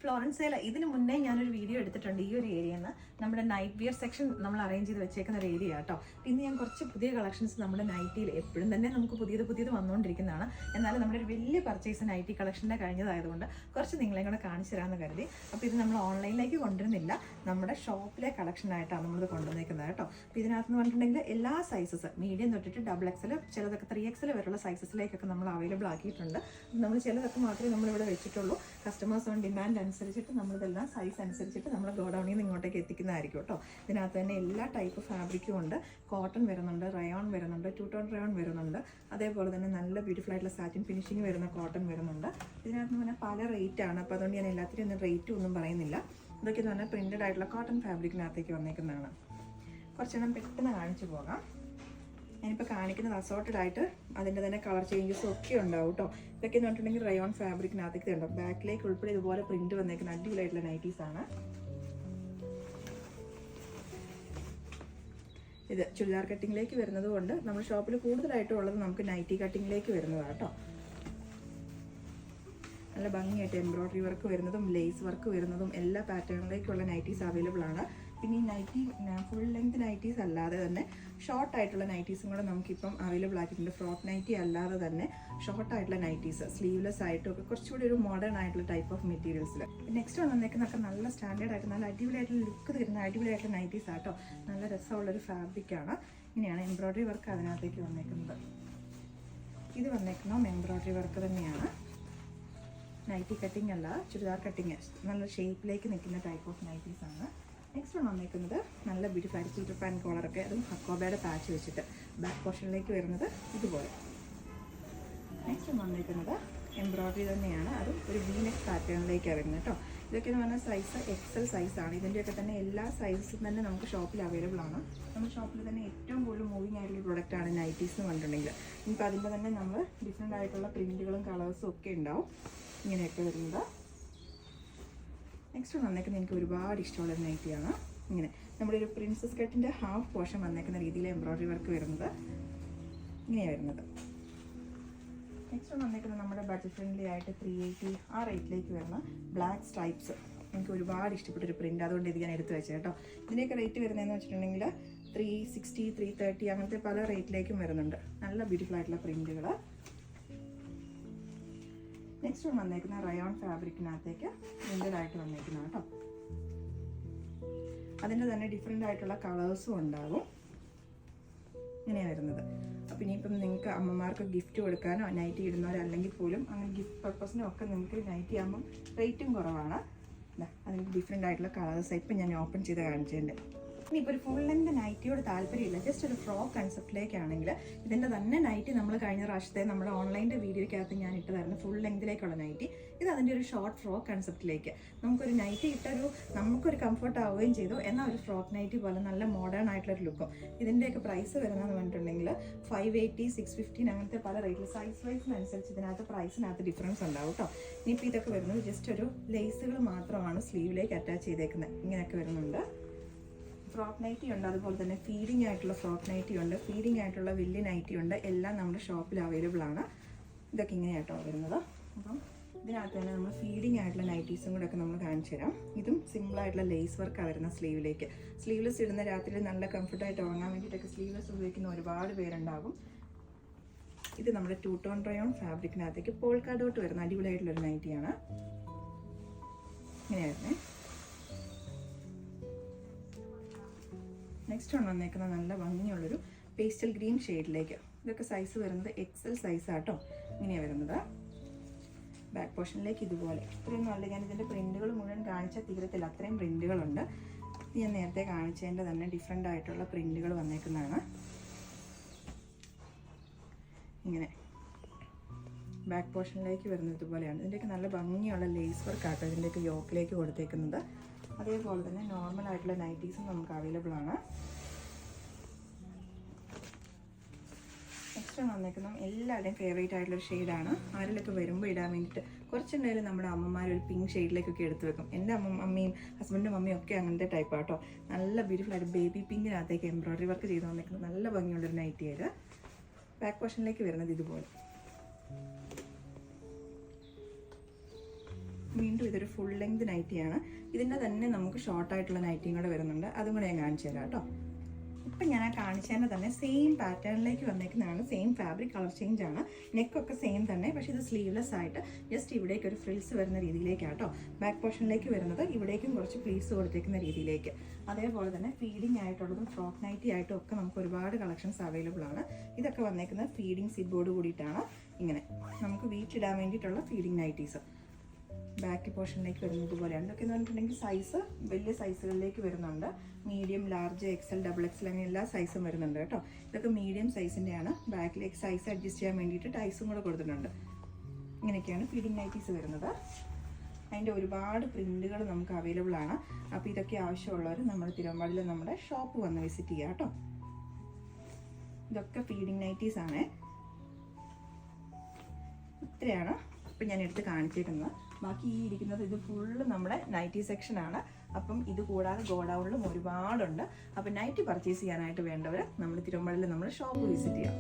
ഫ്ലോറൻസയിൽ ഇതിന് മുന്നേ ഞാനൊരു വീഡിയോ എടുത്തിട്ടുണ്ട് ഈ ഒരു ഏരിയയിൽ നിന്ന്. നമ്മുടെ നൈറ്റ് വിയർ സെക്ഷൻ നമ്മൾ അറേഞ്ച് ചെയ്ത് വെച്ചേക്കുന്ന ഒരു ഏരിയ കേട്ടോ. ഇന്ന് ഞാൻ കുറച്ച് പുതിയ കളക്ഷൻസ് നമ്മുടെ നൈറ്റിയിൽ എപ്പോഴും തന്നെ നമുക്ക് പുതിയത് വന്നുകൊണ്ടിരിക്കുന്നതാണ്. എന്നാലും നമ്മുടെ ഒരു വലിയ പർച്ചേസ് നൈറ്റി കളക്ഷൻ്റെ കഴിഞ്ഞതായതുകൊണ്ട് കുറച്ച് നിങ്ങളെ കൂടെ കാണിച്ചു തരാമെന്ന് കരുതി. അപ്പോൾ ഇത് നമ്മൾ ഓൺലൈനിലേക്ക് കൊണ്ടുവരുന്നില്ല, നമ്മുടെ ഷോപ്പിലെ കളക്ഷനായിട്ടാണ് നമ്മളിത് കൊണ്ടുവന്നേക്കുന്നത് കേട്ടോ. അപ്പോൾ ഇതിനകത്ത് പറഞ്ഞിട്ടുണ്ടെങ്കിൽ എല്ലാ സൈസസ് മീഡിയം തൊട്ടിട്ട് XXL, ചിലതൊക്കെ 3XL വരെയുള്ള സൈസസിലേക്കൊക്കെ നമ്മൾ അവൈലബിൾ ആക്കിയിട്ടുണ്ട്. നമ്മൾ ചിലതൊക്കെ മാത്രമേ നമ്മളിവിടെ വെച്ചിട്ടുള്ളൂ. കസ്റ്റമേഴ്സ് ഓൺ ഡിമാൻഡ് അനുസരിച്ചിട്ട് നമ്മളിതെല്ലാം സൈസ് അനുസരിച്ചിട്ട് നമ്മൾ ഗോഡൗണിൽ നിന്ന് ഇങ്ങോട്ടേക്ക് എത്തിക്കുന്നതായിരിക്കും കേട്ടോ. ഇതിനകത്ത് തന്നെ എല്ലാ ടൈപ്പ് ഫാബ്രിക്കും ഉണ്ട്. കോട്ടൺ വരുന്നുണ്ട്, റയോൺ വരുന്നുണ്ട്, 2 ടോൺ റയോൺ വരുന്നുണ്ട്, അതേപോലെ തന്നെ നല്ല ബ്യൂട്ടിഫുൾ ആയിട്ടുള്ള സാറ്റിൻ ഫിനിഷിങ് വരുന്ന കോട്ടൺ വരുന്നുണ്ട്. ഇതിനകത്ത് തന്നെ പല റേറ്റ് ആണ്. അപ്പോൾ അതുകൊണ്ട് ഞാൻ എല്ലാത്തിനും ഒന്നും റേറ്റ് ഒന്നും പറയുന്നില്ല. ഇതൊക്കെ എന്ന് പറഞ്ഞാൽ പ്രിന്റഡ് ആയിട്ടുള്ള കോട്ടൺ ഫാബ്രിക്കിനകത്തേക്ക് വന്നേക്കുന്നതാണ്. കുറച്ചെണ്ണം പെട്ടെന്ന് കാണിച്ചു പോകാം. ഞാനിപ്പോൾ കാണിക്കുന്നത് അസോർട്ടഡ് ആയിട്ട് അതിൻ്റെ തന്നെ കളർ ചേഞ്ചസും ഒക്കെ ഉണ്ടാവും കേട്ടോ. ഇതൊക്കെ എന്ന് പറഞ്ഞിട്ടുണ്ടെങ്കിൽ റയോൺ ഫാബ്രിക്കിനകത്തേക്ക് ഉണ്ടോ, ബാക്കിലേക്ക് ഉൾപ്പെടെ ഇതുപോലെ പ്രിന്റ് വന്നേക്കുന്ന അടിപൊളിയായിട്ടുള്ള നൈറ്റീസാണ്. ഇത് ചുരിദാർ കട്ടിങ്ങിലേക്ക് വരുന്നത് കൊണ്ട് നമ്മുടെ ഷോപ്പിൽ കൂടുതലായിട്ടും ഉള്ളത് നമുക്ക് നൈറ്റി കട്ടിങ്ങിലേക്ക് വരുന്നതാണ് കേട്ടോ. നല്ല ഭംഗിയായിട്ട് എംബ്രോയ്ഡറി വർക്ക് വരുന്നതും ലേസ് വർക്ക് വരുന്നതും എല്ലാ പാറ്റേണിലേക്കുള്ള നൈറ്റീസ് അവൈലബിൾ ആണ്. പിന്നെ ഈ നൈറ്റി ഫുൾ ലെങ്ത് നൈറ്റീസ് അല്ലാതെ തന്നെ ഷോർട്ട് ആയിട്ടുള്ള നൈറ്റീസും കൂടെ നമുക്കിപ്പം അവൈലബിൾ ആക്കിയിട്ടുണ്ട്. ഫ്രോക്ക് നൈറ്റി അല്ലാതെ തന്നെ ഷോർട്ട് ആയിട്ടുള്ള നൈറ്റീസ്, സ്ലീവ്ലെസ് ആയിട്ടും ഒക്കെ കുറച്ചുകൂടി ഒരു മോഡേൺ ആയിട്ടുള്ള ടൈപ്പ് ഓഫ് മെറ്റീരിയൽസിൽ. നെക്സ്റ്റ് വന്നേക്കുന്നതൊക്കെ നല്ല സ്റ്റാൻഡേർഡ് ആയിട്ട് നല്ല അടിപൊളിയായിട്ടുള്ള ലുക്ക് തരുന്ന അടിപൊളിയായിട്ടുള്ള നൈറ്റീസ് ആട്ടോ. നല്ല രസമുള്ളൊരു ഫാബ്രിക്കാണ്. ഇങ്ങനെയാണ് എംബ്രോയ്ഡറി വർക്ക് അതിനകത്തേക്ക് വന്നേക്കുന്നത്. ഇത് വന്നേക്കുന്നതും എംബ്രോയ്ഡറി വർക്ക് തന്നെയാണ്. നൈറ്റി കട്ടിങ് അല്ല, ചുരിദാർ കട്ടിങ്, നല്ല ഷേപ്പിലേക്ക് നിൽക്കുന്ന ടൈപ്പ് ഓഫ് നൈറ്റീസ് ആണ്. നെക്സ്റ്റ് വന്നേക്കുന്നത് നല്ല ബ്യൂട്ടിഫുൾ ആയിട്ട് ചീറ്റർ പാൻ കോളറൊക്കെ, അതും ഹക്കോബയുടെ പാച്ച് വെച്ചിട്ട് ബാക്ക് പോർഷനിലേക്ക് വരുന്നത് ഇതുപോലെ. നെക്സ്റ്റ് വന്നേക്കുന്നത് എംബ്രോയ്ഡറി തന്നെയാണ്, അതും ഒരു V-neck പാറ്റേണിലേക്കാണ് വരുന്നത് കേട്ടോ. ഇതൊക്കെ എന്ന് പറഞ്ഞാൽ സൈസ് XL സൈസാണ്. ഇതിൻ്റെയൊക്കെ തന്നെ എല്ലാ സൈസും തന്നെ നമുക്ക് ഷോപ്പിൽ അവൈലബിൾ ആണ്. നമ്മുടെ ഷോപ്പിൽ തന്നെ ഏറ്റവും കൂടുതൽ മൂവിങ് ആയിട്ടുള്ള പ്രൊഡക്റ്റാണ് നൈറ്റീസ് എന്ന് പറഞ്ഞിട്ടുണ്ടെങ്കിൽ. ഇനിയിപ്പോൾ അതിൻ്റെ തന്നെ നമ്മൾ ഡിഫറെൻ്റ് ആയിട്ടുള്ള പ്രിൻറ്റുകളും കളേഴ്സും ഒക്കെ ഉണ്ടാവും. ഇങ്ങനെയൊക്കെ വരുന്നത്. നെക്സ്റ്റ് വന്നേക്കുന്നത് എനിക്ക് ഒരുപാട് ഇഷ്ടമുള്ളൊരു നൈറ്റിയാണ്. ഇങ്ങനെ നമ്മുടെ ഒരു പ്രിൻസസ് കട്ടിൻ്റെ ഹാഫ് പോർഷൻ വന്നേക്കുന്ന രീതിയിൽ എംബ്രോയ്ഡറി വർക്ക് വരുന്നത് ഇങ്ങനെയാണ് വരുന്നത്. നെക്സ്റ്റ് വന്നേക്കുന്നത് നമ്മുടെ ബഡ്ജറ്റ് ഫ്രണ്ട്ലി ആയിട്ട് 380 ആ റേറ്റിലേക്ക് വരുന്ന ബ്ലാക്ക് സ്ട്രൈപ്സ്. എനിക്ക് ഒരുപാട് ഇഷ്ടപ്പെട്ടൊരു പ്രിൻ്റ്, അതുകൊണ്ട് ഇത് ഞാൻ എടുത്ത് വെച്ചത് കേട്ടോ. ഇതിൻ്റെയൊക്കെ റേറ്റ് വരുന്നതെന്ന് വെച്ചിട്ടുണ്ടെങ്കിൽ 360, 330 അങ്ങനത്തെ പല റേറ്റിലേക്കും വരുന്നുണ്ട്. നല്ല ബ്യൂട്ടിഫുൾ ആയിട്ടുള്ള പ്രിൻറ്റുകൾ. നെക്സ്റ്റ് വന്നേക്കുന്ന റയോൺ ഫാബ്രിക്കിനകത്തേക്ക് പ്രിൻ്റഡായിട്ട് വന്നേക്കുന്ന കേട്ടോ. അതിൻ്റെ തന്നെ ഡിഫറെൻ്റ് ആയിട്ടുള്ള കളേഴ്സും ഉണ്ടാകും. ഇങ്ങനെയാണ് വരുന്നത്. അപ്പം ഇനിയിപ്പം നിങ്ങൾക്ക് അമ്മമാർക്ക് ഗിഫ്റ്റ് കൊടുക്കാനോ നൈറ്റി ഇടുന്നവരോ അല്ലെങ്കിൽ പോലും അങ്ങനെ ഗിഫ്റ്റ് പർപ്പസിനോ ഒക്കെ നിങ്ങൾക്ക് നൈറ്റി ആകുമ്പം റേറ്റും കുറവാണ്. അതിന് ഡിഫറെൻ്റ് ആയിട്ടുള്ള കളേഴ്സ് ഇപ്പം ഞാൻ ഓപ്പൺ ചെയ്ത് കാണിച്ചിട്ടുണ്ട്. ഇനിയിപ്പോൾ ഒരു ഫുൾ ലെങ്ത് നൈറ്റിയോട് താല്പര്യമില്ല, ജസ്റ്റ് ഒരു ഫ്രോക്ക് കൺസെപ്റ്റിലേക്കാണെങ്കിൽ ഇതിൻ്റെ തന്നെ നൈറ്റി നമ്മൾ കഴിഞ്ഞ പ്രാവശ്യത്തെ നമ്മുടെ ഓൺലൈൻ്റെ വീഡിയോയ്ക്കകത്ത് ഞാൻ ഇട്ട് തരുന്ന ഫുൾ ലെങ്തിലേക്കുള്ള നൈറ്റി, ഇത് അതിൻ്റെ ഒരു ഷോർട്ട് ഫ്രോക്ക് കൺസെപ്റ്റിലേക്ക് നമുക്കൊരു നൈറ്റി ഇട്ടൊരു നമുക്കൊരു കംഫർട്ട് ആവുകയും ചെയ്തു. എന്നാൽ ഒരു ഫ്രോക്ക് നൈറ്റി പോലെ നല്ല മോഡേൺ ആയിട്ടുള്ളൊരു ലുക്കും. ഇതിൻ്റെയൊക്കെ പ്രൈസ് വരുന്നതെന്ന് പറഞ്ഞിട്ടുണ്ടെങ്കിൽ 580, 615 അങ്ങനത്തെ പല റേറ്റിൽ സൈസ് വൈസിനനുസരിച്ച് ഇതിനകത്ത് പ്രൈസിനകത്ത് ഡിഫറൻസ് ഉണ്ടാവും കേട്ടോ. ഇനിയിപ്പോൾ ഇതൊക്കെ വരുന്നത് ജസ്റ്റ് ഒരു ലേസുകൾ മാത്രമാണ് സ്ലീവിലേക്ക് അറ്റാച്ച് ചെയ്തേക്കുന്നത്. ഇങ്ങനെയൊക്കെ വരുന്നുണ്ട്. ഫ്രോക്ക് നൈറ്റി ഉണ്ട്, അതുപോലെ തന്നെ ഫീഡിങ് ആയിട്ടുള്ള ഫ്രോക്ക് നൈറ്റി ഉണ്ട്, ഫീഡിങ് ആയിട്ടുള്ള വലിയ നൈറ്റി ഉണ്ട്. എല്ലാം നമ്മുടെ ഷോപ്പിൽ അവൈലബിൾ ആണ്. ഇതൊക്കെ ഇങ്ങനെയായിട്ടോ വരുന്നത്. അപ്പം ഇതിനകത്ത് തന്നെ നമ്മൾ ഫീഡിങ് ആയിട്ടുള്ള നൈറ്റീസും കൂടെ ഒക്കെ നമ്മൾ കാണിച്ചു തരാം. ഇതും സിമ്പിളായിട്ടുള്ള ലേസ് വർക്കാണ് വരുന്ന സ്ലീവിലേക്ക്. സ്ലീവ്ലെസ് ഇടുന്ന രാത്രി നല്ല കംഫർട്ടായിട്ട് ഉറങ്ങാൻ വേണ്ടിയിട്ടൊക്കെ സ്ലീവ്ലെസ് ഉപയോഗിക്കുന്ന ഒരുപാട് പേരുണ്ടാകും. ഇത് നമ്മുടെ 2 ടോൺ റയോൺ ഫാബ്രിക്കിനകത്തേക്ക് പോൾക്കാ ഡോട്ട് വരുന്ന അടിപൊളിയായിട്ടുള്ളൊരു നൈറ്റിയാണ്. ഇങ്ങനെയായിരുന്നേ. നെക്സ്റ്റ് വന്നേക്കുന്ന നല്ല ഭംഗിയുള്ളൊരു പേസ്റ്റൽ ഗ്രീൻ ഷെയ്ഡിലേക്ക്. ഇതൊക്കെ സൈസ് വരുന്നത് XL സൈസാട്ടോ. ഇങ്ങനെയാണ് വരുന്നത്. ബാക്ക് പോർഷനിലേക്ക് ഇതുപോലെ ഇത്രയൊന്നും അല്ല, ഞാൻ ഇതിൻ്റെ പ്രിൻറ്റുകൾ മുഴുവൻ കാണിച്ചാൽ തീരത്തില്ല, അത്രയും പ്രിൻറ്റുകളുണ്ട്. ഞാൻ നേരത്തെ കാണിച്ചതിൻ്റെ തന്നെ ഡിഫറെൻ്റ് ആയിട്ടുള്ള പ്രിൻറ്റുകൾ വന്നേക്കുന്നതാണ്. ഇങ്ങനെ ബാക്ക് പോർഷനിലേക്ക് വരുന്നത് ഇതുപോലെയാണ്. ഇതിൻ്റെയൊക്കെ നല്ല ഭംഗിയുള്ള ലേസ് വർക്കാട്ടോ ഇതിൻ്റെയൊക്കെ യോക്കിലേക്ക് കൊടുത്തേക്കുന്നത്. അതേപോലെ തന്നെ നോർമൽ ആയിട്ടുള്ള നൈറ്റീസും നമുക്ക് അവൈലബിൾ ആണ്. നെക്സ്റ്റ് വന്നേക്കുന്ന എല്ലാവരുടെയും ഫേവറേറ്റ് ആയിട്ടുള്ള ഷെയ്ഡാണ്. ആരിലൊക്കെ വരുമ്പോൾ ഇടാൻ വേണ്ടിയിട്ട് കുറച്ചുണ്ടായാലും നമ്മുടെ അമ്മമാർ ഒരു പിങ്ക് ഷെയ്ഡിലേക്കൊക്കെ എടുത്ത് വെക്കും. എൻ്റെ അമ്മയും ഹസ്ബൻഡും മമ്മിയും ഒക്കെ അങ്ങനത്തെ ടൈപ്പാട്ടോ. നല്ല ബ്യൂട്ടിഫുൾ ആയിട്ട് ബേബി പിങ്കിനകത്തേക്ക് എംബ്രോയ്ഡറി വർക്ക് ചെയ്ത് വന്നേക്കുന്നത് നല്ല ഭംഗിയുള്ളൊരു നൈറ്റിയത്. ബാക്ക് പോർഷനിലേക്ക് വരുന്നത് ഇതുപോലെ. വീണ്ടും ഇതൊരു ഫുൾ ലെങ്ത് നൈറ്റിയാണ്. ഇതിൻ്റെ തന്നെ നമുക്ക് ഷോർട്ടായിട്ടുള്ള നൈറ്റിയും കൂടെ വരുന്നുണ്ട്. അതും കൂടെ ഞാൻ കാണിച്ചു തരാം കേട്ടോ. ഇപ്പം ഞാൻ കാണിച്ചതിൻ്റെ തന്നെ സെയിം പാറ്റേണിലേക്ക് വന്നേക്കുന്നതാണ്. സെയിം ഫാബ്രിക്, കളർ ചേഞ്ച് ആണ്. നെക്കൊക്കെ സെയിം തന്നെ, പക്ഷേ ഇത് സ്ലീവ്ലെസ് ആയിട്ട് ജസ്റ്റ് ഇവിടേക്ക് ഒരു ഫ്രിൽസ് വരുന്ന രീതിയിലേക്കാണ് കേട്ടോ. ബാക്ക് പോർഷനിലേക്ക് വരുന്നത് ഇവിടേക്കും കുറച്ച് പ്ലീറ്റ്സ് കൊടുത്തേക്കുന്ന രീതിയിലേക്ക്. അതേപോലെ തന്നെ ഫീഡിങ് ആയിട്ടുള്ളതും ഫ്രോക്ക് നൈറ്റി ആയിട്ടും ഒക്കെ നമുക്ക് ഒരുപാട് കളക്ഷൻസ് അവൈലബിൾ ആണ്. ഇതൊക്കെ വന്നേക്കുന്നത് ഫീഡിങ് സിബോർഡ് കൂടിയിട്ടാണ്. ഇങ്ങനെ നമുക്ക് വീട്ടിലിടാൻ വേണ്ടിയിട്ടുള്ള ഫീഡിങ് നൈറ്റീസ് ബാക്ക് പോർഷനിലേക്ക് വരുന്നത് പോലെയാണ്. ഇതൊക്കെ എന്ന് പറഞ്ഞിട്ടുണ്ടെങ്കിൽ സൈസ് വലിയ സൈസുകളിലേക്ക് വരുന്നുണ്ട്. Medium, large, XL, double XL അങ്ങനെ എല്ലാ സൈസും വരുന്നുണ്ട് കേട്ടോ. ഇതൊക്കെ മീഡിയം സൈസിൻ്റെയാണ്. ബാക്കിലേക്ക് സൈസ് അഡ്ജസ്റ്റ് ചെയ്യാൻ വേണ്ടിയിട്ട് ടൈസും കൂടെ കൊടുത്തിട്ടുണ്ട്. ഇങ്ങനെയൊക്കെയാണ് ഫീഡിങ് നൈറ്റീസ് വരുന്നത്. അതിൻ്റെ ഒരുപാട് പ്രിൻറ്റുകൾ നമുക്ക് അവൈലബിൾ ആണ്. അപ്പോൾ ഇതൊക്കെ ആവശ്യമുള്ളവർ നമ്മുടെ തിരുവമ്പാടിയിൽ നമ്മുടെ ഷോപ്പ് വന്ന് വിസിറ്റ് ചെയ്യുക കേട്ടോ. ഇതൊക്കെ ഫീഡിങ് നൈറ്റീസ് ആണ്. ഇത്രയാണ് ഇപ്പം ഞാൻ എടുത്ത് കാണിച്ചേക്കുന്നത്. ബാക്കി ഈ ഇരിക്കുന്നത് ഇത് ഫുള്ള് നമ്മുടെ നൈറ്റി സെക്ഷനാണ്. അപ്പം ഇത് കൂടാതെ ഗോഡൗണിലും ഒരുപാടുണ്ട്. അപ്പം നൈറ്റി പർച്ചേസ് ചെയ്യാനായിട്ട് വേണ്ടവർ നമ്മുടെ തിരുവമ്പാടിയിൽ നമ്മുടെ ഷോപ്പ് വിസിറ്റ് ചെയ്യാം.